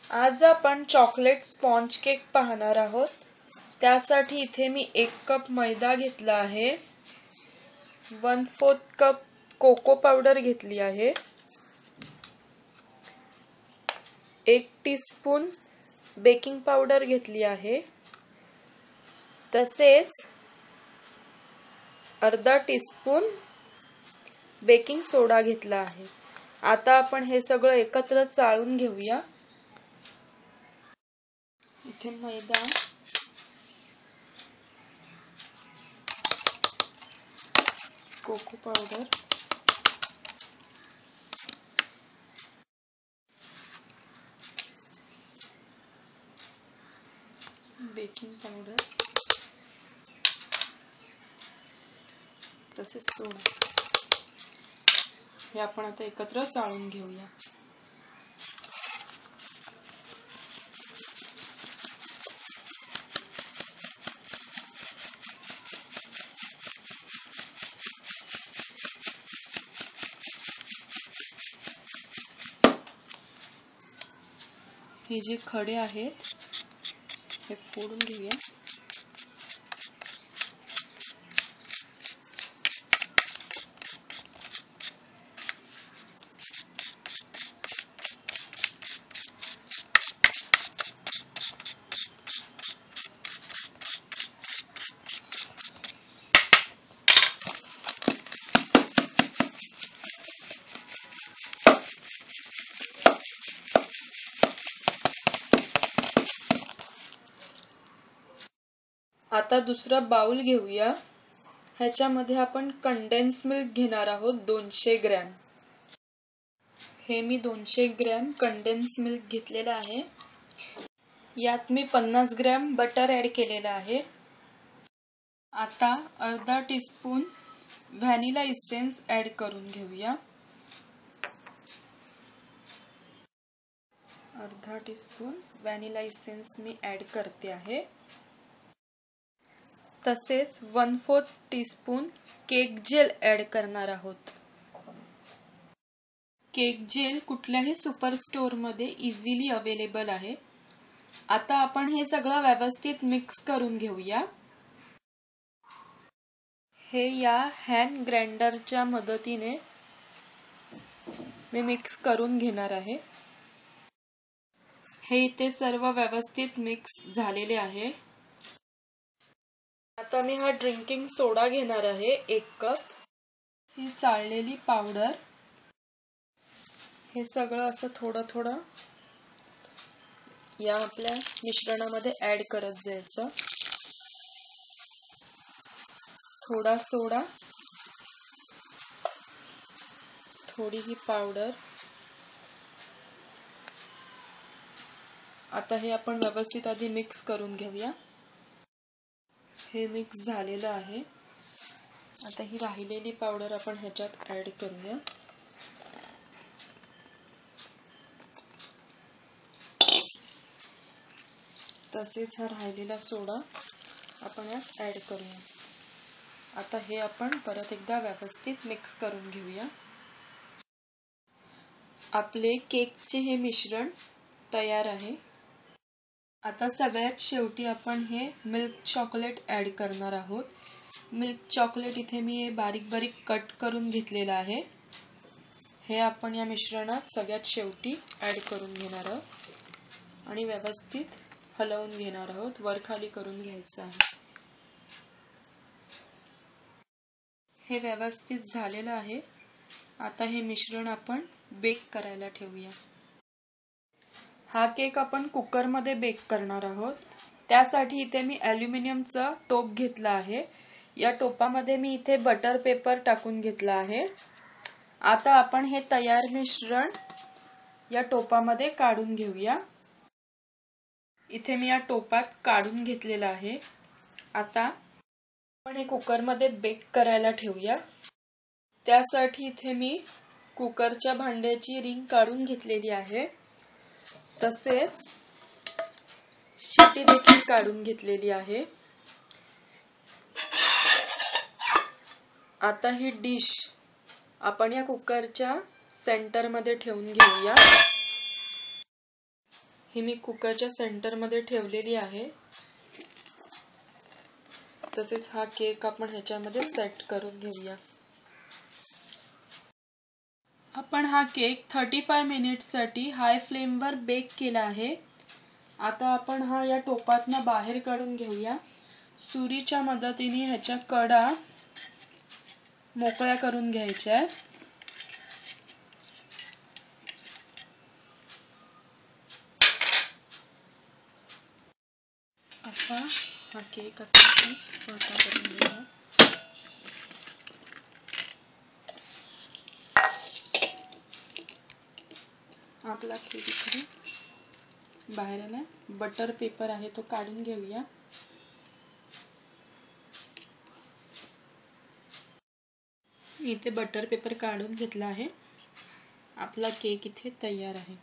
आज आपण chocolate sponge cake पाहणार आहोत। त्यासाठी इथे मी 1 कप मैदा घेतला आहे, 1/4 कप कोको पावडर घेतली आहे, 1 टीस्पून बेकिंग पावडर घेतली आहे, तसेच अर्धा टीस्पून बेकिंग सोडा घेतला आहे। आता आपण हे सगळं एकत्र चाळून घेऊया। इथे मैदा, कोको पावडर, बेकिंग पावडर तसेच सोडा हे आपण आता एकत्र चाळून घेऊया। हे जे खडे आहेत हे फोडून घेऊया। आता दुसरा बाउल घेऊया। ह्याच्यामध्ये आपण कंडेन्स मिल्क घेणार आहोत 200 ग्रॅम। हे मी 200 ग्रॅम कंडेन्स मिल्क घेतलेला आहे। यात मी 50 ग्रॅम बटर ऍड केलेला आहे। आता अर्धा टीस्पून व्हॅनिला इसेन्स ऍड करून घेऊया। अर्धा टीस्पून व्हॅनिला इसेन्स मी ऍड करते आहे। तसेच 1/4 टीस्पून केक जेल ऍड करणार आहोत। केक जेल कुठल्याही सुपर स्टोर मध्ये इझिली अवेलेबल आहे। आता आपण हे सगळं व्यवस्थित मिक्स करून घेऊया। हे या हँड ग्राइंडरच्या मदतीने मी मिक्स करून घेणार आहे। हे इथे सर्व व्यवस्थित मिक्स झालेले आहे। आता मी हा ड्रिंकिंग सोडा घेणार आहे 1 कप। ही चाळलेली पावडर हे सगळं असं थोडं थोडं या आपल्या मिश्रणामध्ये ऍड करत जायचं। थोडा सोडा, थोडी ही पावडर। आता हे आपण व्यवस्थित आधी मिक्स करून घेऊया। हे मिक्स झालेलं आहे। आता ही राहिलेली पावडर आपण ह्याच्यात ऍड करूया। तसेच हा राहिलेला सोडा आपण यात ऍड करूया। आता हे आपण परत एकदा व्यवस्थित मिक्स करून घेऊया। आपले केकचे हे मिश्रण तयार आहे। आता सगळ्यात शेवटी आपण हे मिल्क चॉकलेट ऍड करणार आहोत। मिल्क चॉकलेट इथे मी बारीक बारीक कट करून घेतलेला आहे। हे आपण या मिश्रणात सगळ्यात शेवटी ऍड करून घेणार आहोत आणि व्यवस्थित हलवून घेणार आहोत। वर खाली करून घ्यायचं आहे। हे व्यवस्थित झालेलं आहे। आता हे मिश्रण आपण बेक करायला ठेवूया। हा केक आपण कुकर मध्ये बेक करणार आहोत। त्यासाठी इथे मी ॲल्युमिनियमचा टोप घेतला आहे। या टोपामध्ये मी इथे बटर पेपर टाकून घेतला आहे। आता आपण हे तयार मिश्रण या टोपामध्ये काढून घेऊया। इथे मी या टोपात काढून घेतलेला आहे। आता आपण हे कुकर मध्ये बेक करायला ठेवूया। त्यासाठी इथे मी कुकरच्या भांड्याची रिंग काढून घेतलेली आहे। तसेच शिटी देखील काढून घेतलेली आहे। आता ही डिश आपण या कुकरच्या सेंटर मध्ये ठेवून घेऊया। ही मी कुकरच्या सेंटर मध्ये ठेवलेली आहे. तसेच हा केक आपण ह्याच्यामध्ये सेट करून घेऊया. आपण हा केक 35 मिनिट्स साठी हाय फ्लेम वर बेक केला आहे. आता आपण हा या टोपातनं बाहेर काढून घेऊया. सुरीच्या मदतीने ह्याच्या कडा मोकळ्या करून घ्यायच्या. आता हा केक असा उलटा करून घेऊया. आपला केक इकडे बाहेर आला. बटर पेपर आहे तो काढून घेऊया. इथे बटर पेपर काढून घेतला आहे. आपला केक इथे तयार आहे.